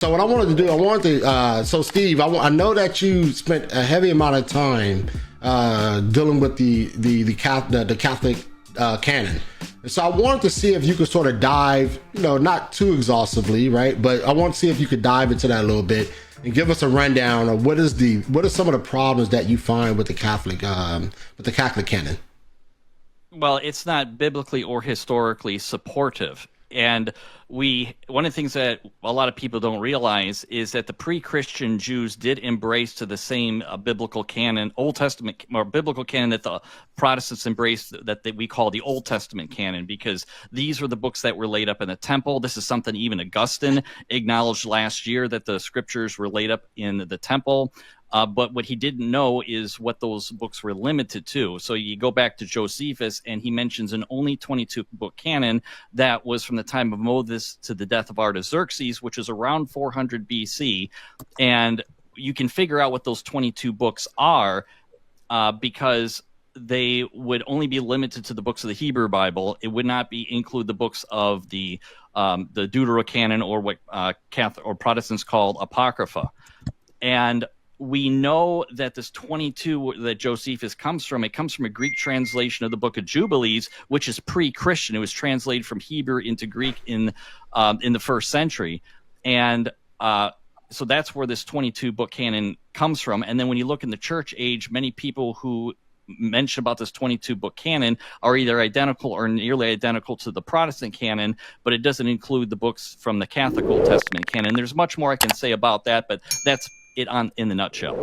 So what I wanted to do, so Steve, I know that you spent a heavy amount of time dealing with the Catholic canon. And so I wanted to see if you could sort of dive, not too exhaustively, right? But I want to see if you could dive into that a little bit and give us a rundown of what are some of the problems that you find with the Catholic canon. Well, it's not biblically or historically supportive. And one of the things that a lot of people don't realize is that the pre-Christian Jews did embrace to the same biblical canon, Old Testament or biblical canon that the Protestants embraced, that we call the Old Testament canon, because these were the books that were laid up in the temple. This is something even Augustine acknowledged last year, that the scriptures were laid up in the temple. But what he didn't know is what those books were limited to. So you go back to Josephus, and he mentions an only 22-book canon that was from the time of Moses to the death of Artaxerxes, which is around 400 BC. And you can figure out what those 22 books are because they would only be limited to the books of the Hebrew Bible. It would not include the books of the Deuterocanon, or what Catholic or Protestants call Apocrypha. And we know that this 22 that Josephus comes from, it comes from a Greek translation of the Book of Jubilees, which is pre-Christian. It was translated from Hebrew into Greek in the first century. And so that's where this 22-book canon comes from. And then when you look in the church age, many people who mention about this 22-book canon are either identical or nearly identical to the Protestant canon, but it doesn't include the books from the Catholic Old Testament canon. There's much more I can say about that, but that's it in the nutshell.